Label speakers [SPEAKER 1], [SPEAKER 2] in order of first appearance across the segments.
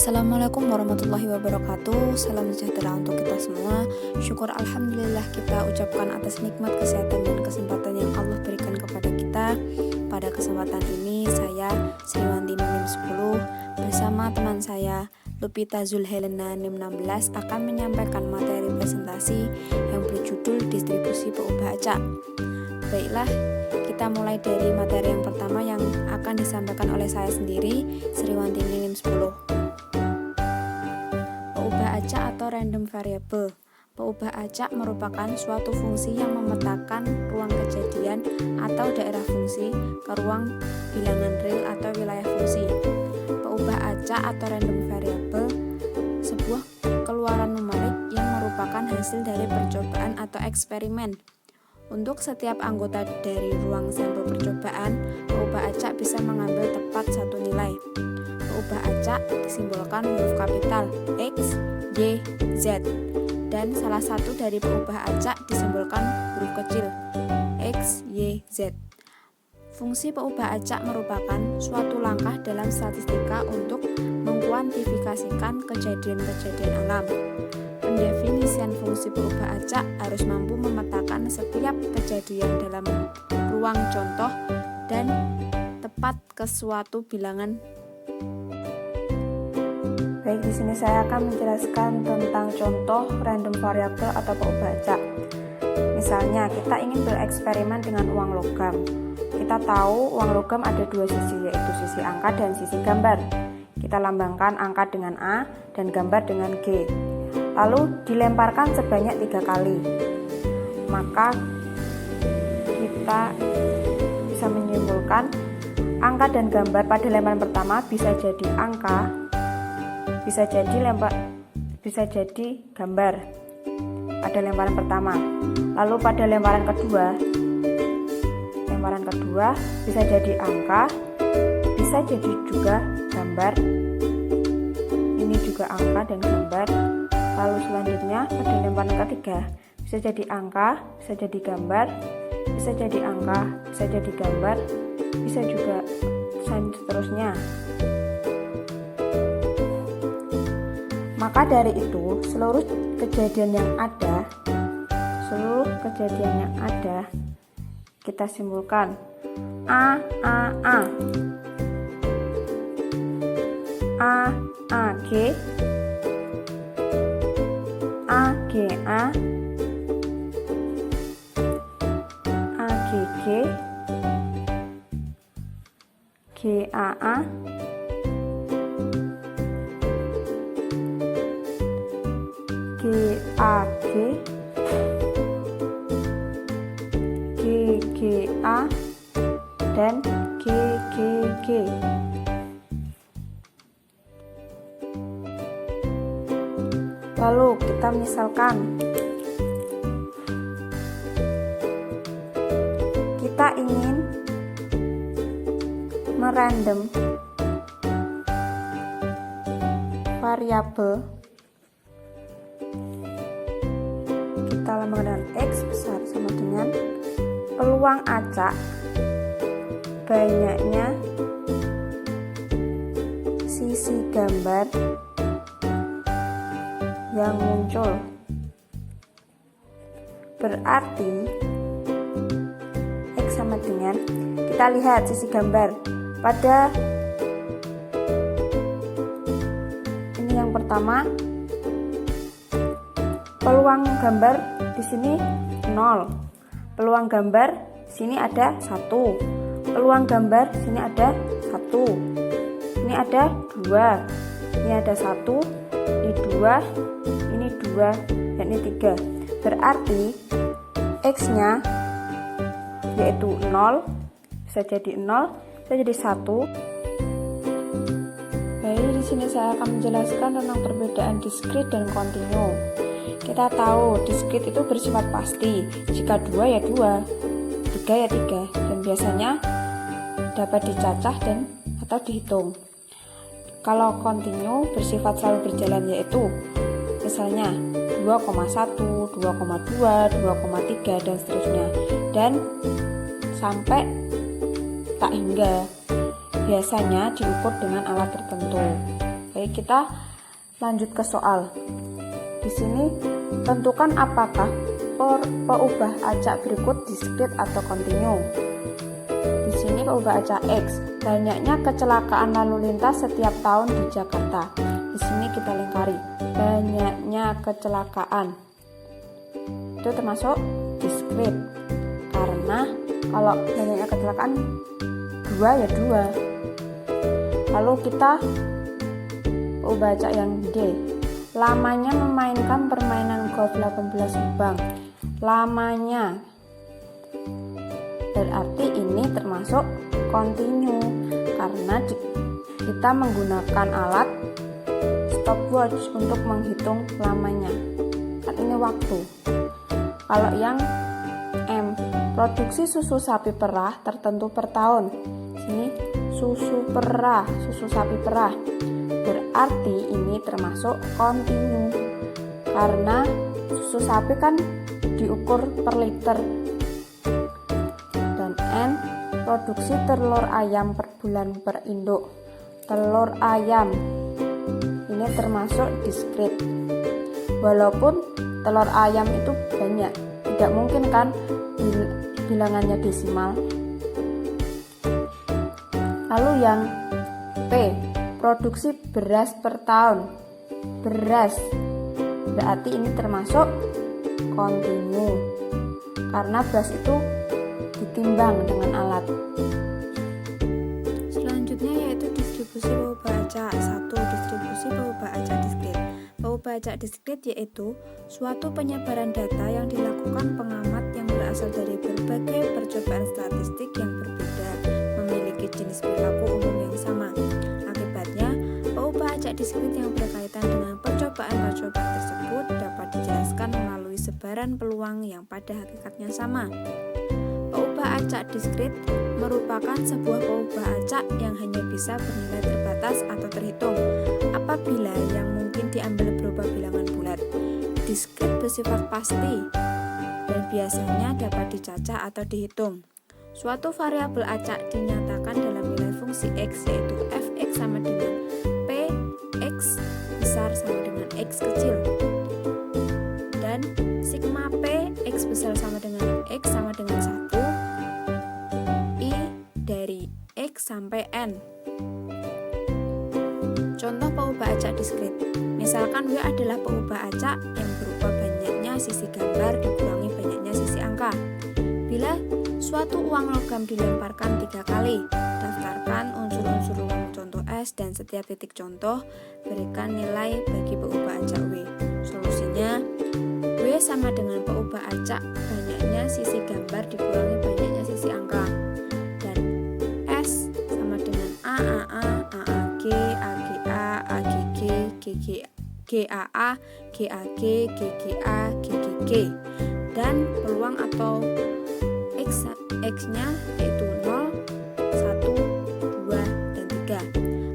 [SPEAKER 1] Assalamualaikum warahmatullahi wabarakatuh. Salam sejahtera untuk kita semua. Syukur alhamdulillah kita ucapkan atas nikmat kesehatan dan kesempatan yang Allah berikan kepada kita. Pada kesempatan ini saya Sriwanti NIM 10 bersama teman saya Lupita Zulhelena NIM 16 akan menyampaikan materi presentasi yang berjudul distribusi peubah acak. Baiklah, kita mulai dari materi yang pertama yang akan disampaikan oleh saya sendiri, Sriwanti NIM 10. Peubah acak atau random variable. Peubah acak merupakan suatu fungsi yang memetakan ruang kejadian atau daerah fungsi ke ruang bilangan real atau wilayah fungsi. Peubah acak atau random variable sebuah keluaran numerik yang merupakan hasil dari percobaan atau eksperimen. Untuk setiap anggota dari ruang sampel percobaan, peubah acak bisa mengambil tepat satu nilai. Peubah acak disimbolkan huruf kapital X, Y, Z, dan salah satu dari peubah acak disimbolkan huruf kecil X, Y, Z. Fungsi peubah acak merupakan suatu langkah dalam statistika untuk mengkuantifikasikan kejadian-kejadian alam. Pendefinisian fungsi peubah acak harus mampu memetakan setiap kejadian dalam ruang contoh dan tepat ke suatu bilangan. Baik, di sini saya akan menjelaskan tentang contoh random variable atau peubah acak. Misalnya, kita ingin bereksperimen dengan uang logam. Kita tahu uang logam ada dua sisi, yaitu sisi angka dan sisi gambar. Kita lambangkan angka dengan A dan gambar dengan G. Lalu dilemparkan sebanyak 3 kali. Maka kita bisa menyimpulkan angka dan gambar pada lemparan pertama bisa jadi angka, bisa jadi gambar pada lemparan pertama. Lalu pada lemparan kedua bisa jadi angka, bisa jadi juga gambar. Ini juga angka dan gambar. Lalu selanjutnya pada lemparan ketiga bisa jadi angka, bisa jadi gambar, bisa jadi angka, bisa jadi gambar, bisa juga seterusnya. Maka dari itu, seluruh kejadian yang ada kita simpulkan A G, A G A, A G G, G A A, G A G, G G A, dan G G G. Lalu kita misalkan kita ingin merandom variabel, kita lambangkan X besar sama dengan peluang acak banyaknya sisi gambar yang muncul. Berarti X sama dengan, kita lihat sisi gambar pada ini yang pertama, peluang gambar di sini 0, peluang gambar sini ada 1, peluang gambar sini ada 1, ini ada 2, ini ada 1, ini 2, ini 2, dan ini 3. Berarti X nya yaitu 0, bisa jadi 0, bisa jadi 1. Baik, di sini saya akan menjelaskan tentang perbedaan diskrit dan kontinu. Kita tahu diskrit itu bersifat pasti, jika 2 ya 2, 3 ya 3, dan biasanya dapat dicacah dan atau dihitung. Kalau kontinu bersifat selalu berjalan, yaitu misalnya 2,1, 2,2, 2,3, dan seterusnya, dan sampai tak hingga. Biasanya diukur dengan alat tertentu. Oke, Baik, kita lanjut ke soal. Di sini tentukan apakah peubah acak berikut diskrit atau kontinu. Di sini peubah acak X, banyaknya kecelakaan lalu lintas setiap tahun di Jakarta. Di sini kita lingkari, banyaknya kecelakaan. Itu termasuk diskrit. Karena kalau banyaknya kecelakaan 2 ya 2. Lalu kita peubah acak yang D, lamanya memainkan permainan golf 18 lubang. Lamanya berarti ini termasuk kontinu karena kita menggunakan alat stopwatch untuk menghitung lamanya. Kan ini waktu. Kalau yang M, produksi susu sapi perah tertentu per tahun. Sini susu perah, susu sapi perah. Berarti ini termasuk kontinu karena susu sapi kan diukur per liter. Dan N, produksi telur ayam per bulan per induk. Telur ayam ini termasuk diskrit. Walaupun telur ayam itu banyak, tidak mungkin kan bilangannya desimal. Lalu yang P, produksi beras per tahun. Beras berarti ini termasuk kontinu karena beras itu ditimbang dengan alat. Selanjutnya yaitu distribusi peubah acak. 1. Distribusi peubah acak diskrit. Peubah acak diskrit yaitu suatu penyebaran data yang dilakukan pengamat yang berasal dari berbagai percobaan statistik yang berbeda, memiliki jenis perilaku umum yang sama. Akibatnya, peubah acak diskrit yang berkaitan dengan percobaan-percobaan tersebut dapat dijelaskan melalui sebaran peluang yang pada hakikatnya sama. Peubah acak diskrit merupakan sebuah peubah acak yang hanya bisa bernilai terbatas atau terhitung apabila yang mungkin diambil berupa bilangan bulat. Diskrit bersifat pasti dan biasanya dapat dicacah atau dihitung. Suatu variabel acak dinyatakan dalam nilai fungsi X, yaitu fx sama dengan p x besar sama dengan x kecil, dan sigma p x besar sama dengan x sama dengan 1 i dari x sampai n. Contoh peubah acak diskrit. Misalkan W adalah peubah acak yang berupa banyaknya sisi gambar dikurangi banyaknya sisi angka. Bila suatu uang logam dilemparkan 3 kali, daftarkan unsur-unsur uang contoh S dan setiap titik contoh berikan nilai bagi peubah acak W. Solusinya, W sama dengan peubah acak banyaknya sisi gambar dikurangi banyaknya sisi angka, dan S sama dengan AAA, AAG, AGA, AGG, GAA, GAG, GGA, GGG, dan peluang atau X-nya yaitu 0, 1, 2, dan 3.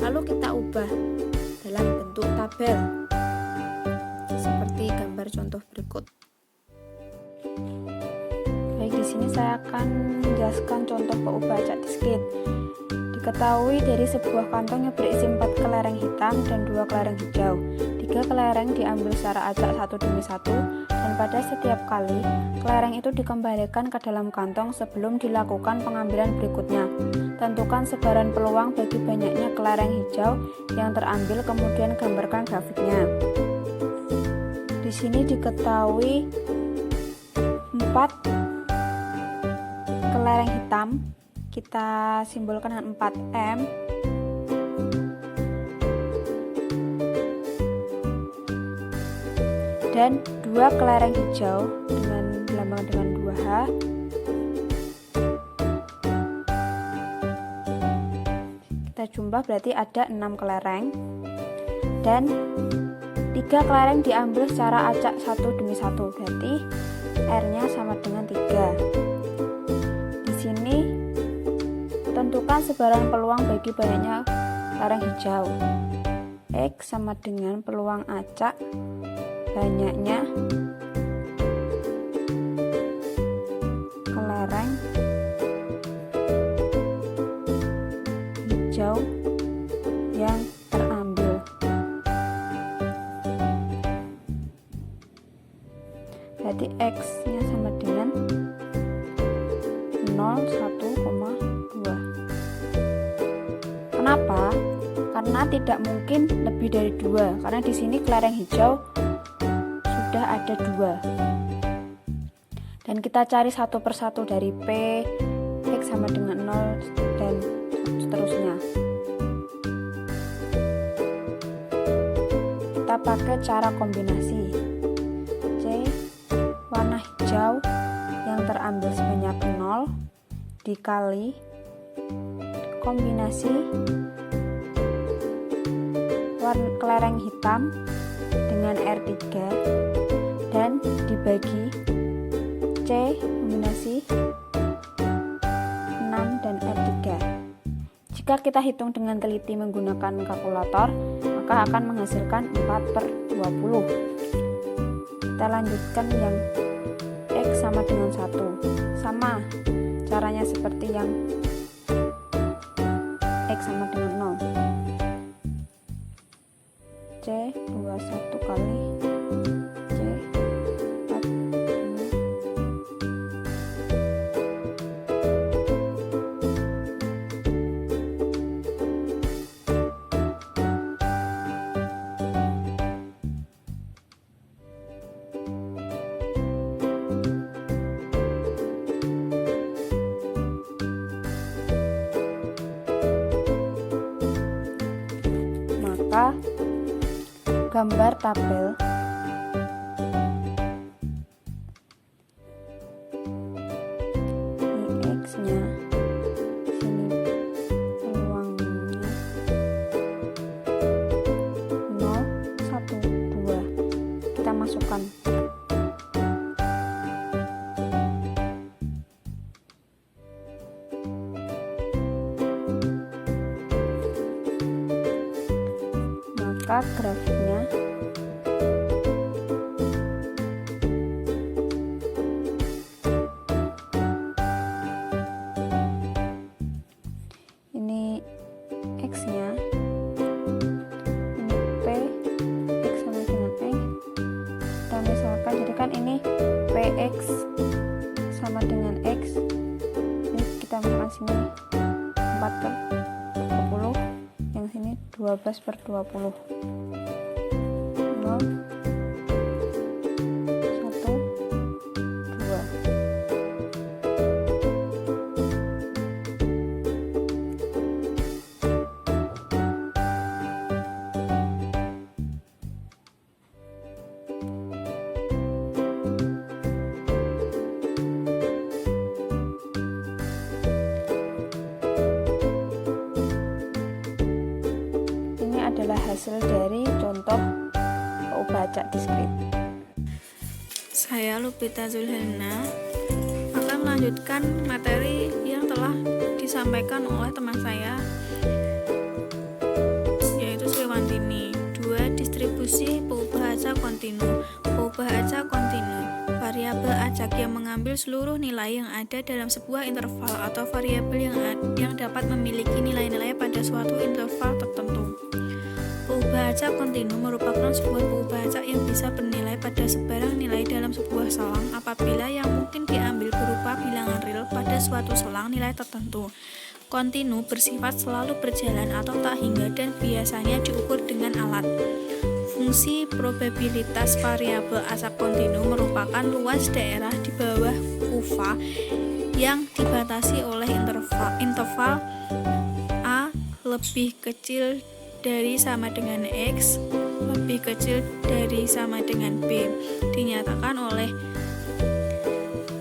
[SPEAKER 1] Lalu kita ubah dalam bentuk tabel seperti gambar contoh berikut. Baik, di sini saya akan menjelaskan contoh peubah acak diskrit. Diketahui dari sebuah kantong yang berisi 4 kelereng hitam dan 2 kelereng hijau. 3 kelereng diambil secara acak satu demi satu, dan pada setiap kali kelereng itu dikembalikan ke dalam kantong sebelum dilakukan pengambilan berikutnya. Tentukan sebaran peluang bagi banyaknya kelereng hijau yang terambil, kemudian gambarkan grafiknya. Di sini diketahui 4 kelereng hitam, kita simbolkan dengan 4M. Dan 2 kelereng hijau dengan dilambangkan dengan 2H. Kita jumlah berarti ada 6 kelereng. Dan 3 kelereng diambil secara acak satu demi satu, berarti R-nya sama dengan 3. Di sini tentukan sebaran peluang bagi banyaknya kelereng hijau. X sama dengan peluang acak banyaknya kelereng hijau yang terambil. berarti X-nya sama dengan 0, 1,2. Kenapa? Karena tidak mungkin lebih dari 2, karena di sini kelereng hijau sudah ada 2. Dan kita cari satu persatu dari P, X sama dengan 0, dan seterusnya. Kita pakai cara kombinasi. C, warna hijau yang terambil sebanyak 0 dikali kombinasi warna kelereng hitam dengan R3 dan dibagi C kombinasi 6 dan R3. Jika kita hitung dengan teliti menggunakan kalkulator, maka akan menghasilkan 4/20. Kita lanjutkan yang X sama dengan 1. Sama caranya seperti yang X sama dengan 0. C 21 kali C 40. Maka gambar tabel ini X-nya, sini peluangnya 0, 1, 2. Kita masukkan. Maka grafiknya ini X-nya, ini P, X sama dengan X. Dan misalkan jadikan ini PX sama dengan X. Ini kita masukkan sini 4/20, yang sini 12/20. 0, 1, 2. Ini adalah hasil dari contoh baca diskrit.
[SPEAKER 2] Saya Lupita Zulhelna akan melanjutkan materi yang telah disampaikan oleh teman saya, yaitu Sriwantini. 2. Distribusi peubah acak kontinu. Peubah acak kontinu, variabel acak yang mengambil seluruh nilai yang ada dalam sebuah interval atau variabel yang dapat memiliki nilai-nilai pada suatu interval tertentu. Peubah acak kontinu merupakan sebuah peubah acak yang bisa bernilai pada sebarang nilai dalam sebuah selang apabila yang mungkin diambil berupa bilangan real pada suatu selang nilai tertentu. Kontinu bersifat selalu berjalan atau tak hingga dan biasanya diukur dengan alat. Fungsi probabilitas variabel acak kontinu merupakan luas daerah di bawah kuva yang dibatasi oleh interval A lebih kecil dari sama dengan X lebih kecil dari sama dengan B, dinyatakan oleh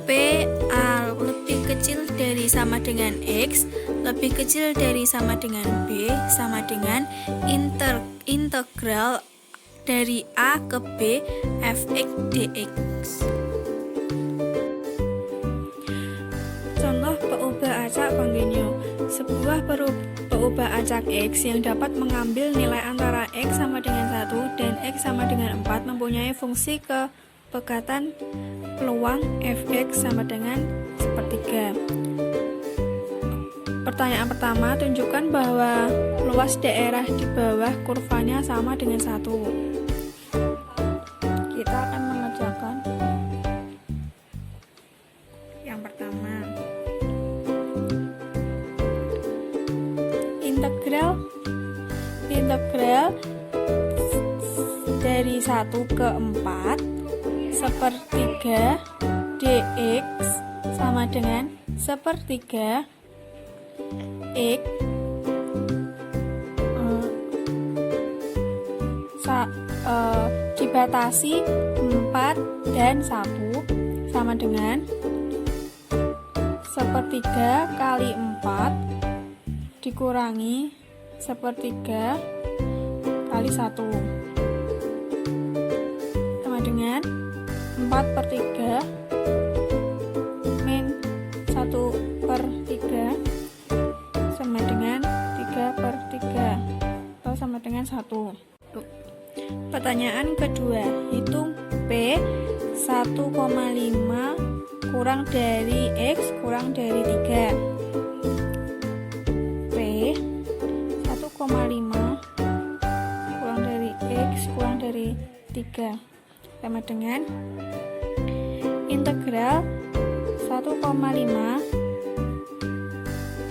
[SPEAKER 2] P A lebih kecil dari sama dengan X lebih kecil dari sama dengan B sama dengan integral dari A ke B fx dx. Contoh peubah acak kontinue. Sebuah peubah acak X yang dapat mengambil nilai antara X sama dengan 1 dan X sama dengan 4 mempunyai fungsi kepekatan peluang fx sama dengan sepertiga. Pertanyaan pertama, tunjukkan bahwa luas daerah di bawah kurvanya sama dengan 1. Kita akan mengerjakan integral dari 1 ke 4 sepertiga dx sama dengan sepertiga x dibatasi 4 dan 1 sama dengan sepertiga kali 4 dikurangi sepertiga kali 1 sama dengan 4/3 min 1/3 sama dengan 3/3 atau sama dengan 1. Pertanyaan kedua, hitung P 1,5 kurang dari X kurang dari 3. P 1,5 kurang dari X kurang dari 3 sama dengan integral 1,5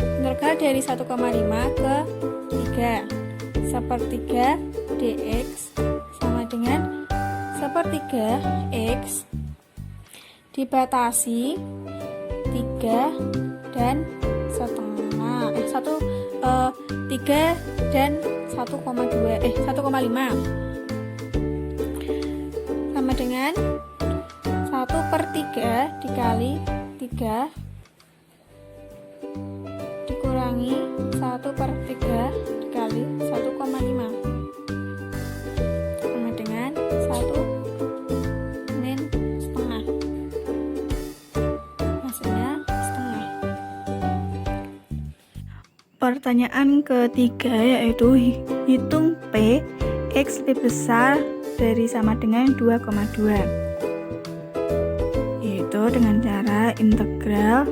[SPEAKER 2] integral dari 1,5 ke 3 sepertiga dx sama dengan sepertiga x dibatasi 3 dan setengah 3 dan 1,5 sama dengan 1/3 dikali 3 dikurangi 1/3 dikali 1,5 sama dengan 1 min setengah, hasilnya setengah. Pertanyaan ketiga yaitu hitung P X lebih besar dari sama dengan 2,2, yaitu dengan cara integral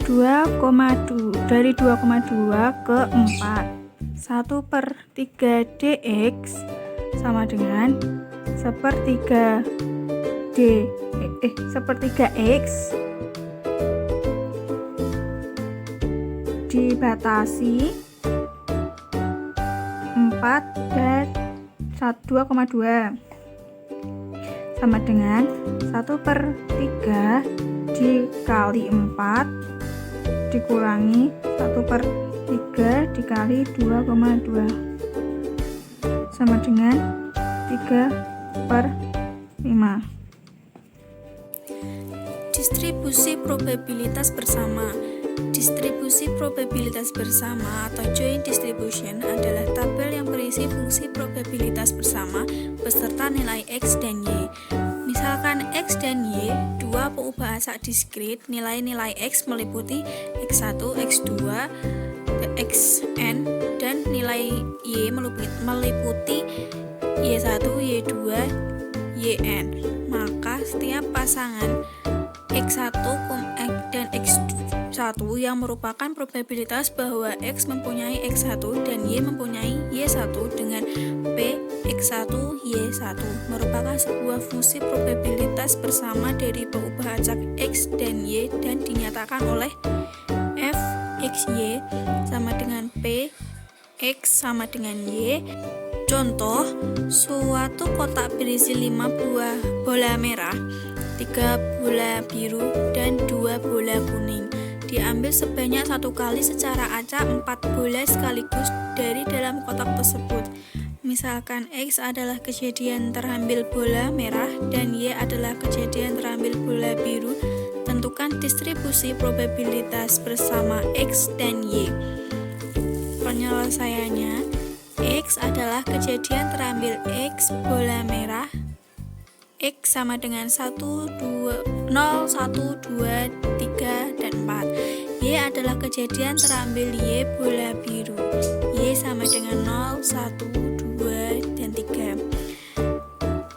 [SPEAKER 2] 2,2 dari 2,2 ke 4 1/3 dx sama dengan sepertiga x dibatasi 4 dan 2,2 sama dengan 1/3 dikali 4 dikurangi 1/3 dikali 2,2 sama dengan 3/5.
[SPEAKER 3] Distribusi probabilitas bersama. Distribusi probabilitas bersama atau joint distribution adalah tabel yang berisi fungsi probabilitas bersama beserta nilai X dan Y. Misalkan X dan Y, dua pengubah acak diskrit, nilai-nilai X meliputi X1, X2, Xn, dan nilai Y meliputi Y1, Y2, Yn. Maka setiap pasangan X1 dan X1 yang merupakan probabilitas bahwa X mempunyai X1 dan Y mempunyai Y1 dengan P X1 Y1 merupakan sebuah fungsi probabilitas bersama dari pengubah acak X dan Y dan dinyatakan oleh F XY sama dengan P X sama dengan Y. Contoh, suatu kotak berisi 5 buah bola merah, 3 bola biru, dan 2 bola kuning. Diambil sebanyak 1 kali secara acak 4 bola sekaligus dari dalam kotak tersebut. Misalkan X adalah kejadian terambil bola merah dan Y adalah kejadian terambil bola biru. Tentukan distribusi probabilitas bersama X dan Y. Penyelesaiannya, X adalah kejadian terambil X bola merah. X sama dengan 1, 2, 0, 1, 2, 3, dan 4. Y adalah kejadian terambil Y bola biru. Y sama dengan 0, 1, 2, dan 3.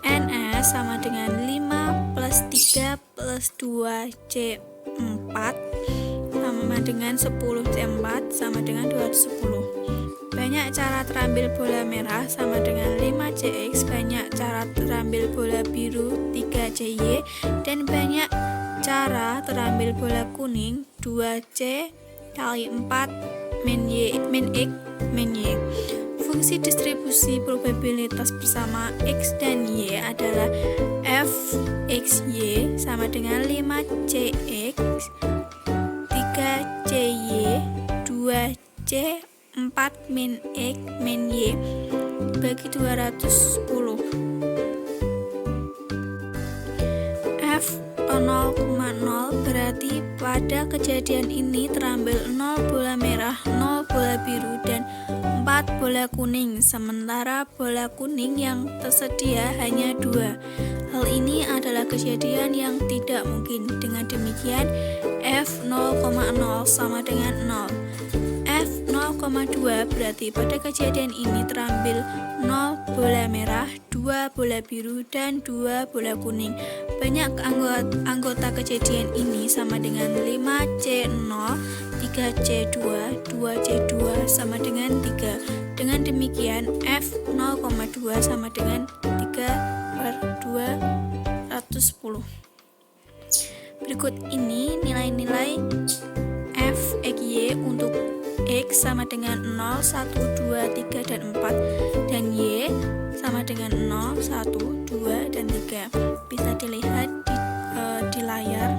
[SPEAKER 3] NS sama dengan 5 plus 3 plus 2 C4 sama dengan 10 C4 sama dengan 210. Banyak cara terambil bola merah sama dengan 5CX, banyak cara terambil bola biru 3CY, dan banyak cara terambil bola kuning 2C kali 4 min X min Y. Fungsi distribusi probabilitas bersama X dan Y adalah Fxy sama dengan 5Cx, 3Cy, 2C, 4 min X min Y bagi 210. F 0,0 berarti pada kejadian ini terambil 0 bola merah, 0 bola biru, dan 4 bola kuning, sementara bola kuning yang tersedia hanya 2. Hal ini adalah kejadian yang tidak mungkin. Dengan demikian, F 0,0 sama dengan 0. F 0,2 berarti pada kejadian ini terambil 0 bola merah, 2 bola biru, dan 2 bola kuning. Banyak anggota kejadian ini sama dengan 5C0, 3C2, 2C2 sama dengan 3. Dengan demikian, F 0,2 sama dengan 3/210. Berikut ini nilai-nilai Fxy untuk X sama dengan 0, 1, 2, 3, dan 4, dan Y sama dengan 0, 1, 2, dan 3. Bisa dilihat di layar.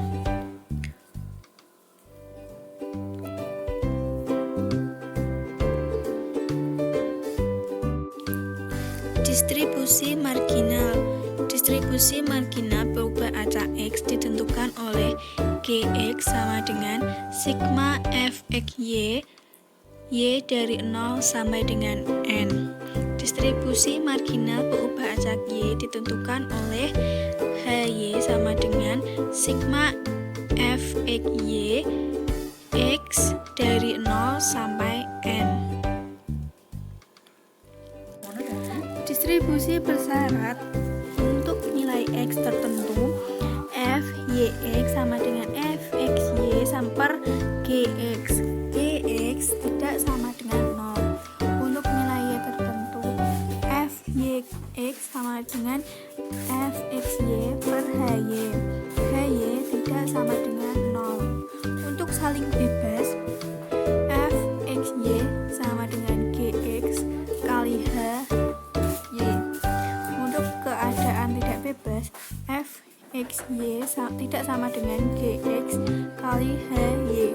[SPEAKER 3] Distribusi marginal. Distribusi marginal perubahan acak X ditentukan oleh Gx sama dengan sigma Fxy Y dari 0 sampai dengan N. Distribusi marginal perubahan acak Y ditentukan oleh Hy sama dengan sigma Fxy X dari 0 sampai N. Distribusi bersyarat untuk nilai X tertentu, Fyx sama dengan Fxy per Gx. Gx tidak sama dengan 0. Untuk nilai Y tertentu, Fyx sama dengan Fxy per Hy. Hy tidak sama dengan 0. Untuk saling bebas, Fxy sama dengan Gx kali Hy. Untuk keadaan tidak bebas, Fxy tidak sama dengan Gx kali Hy.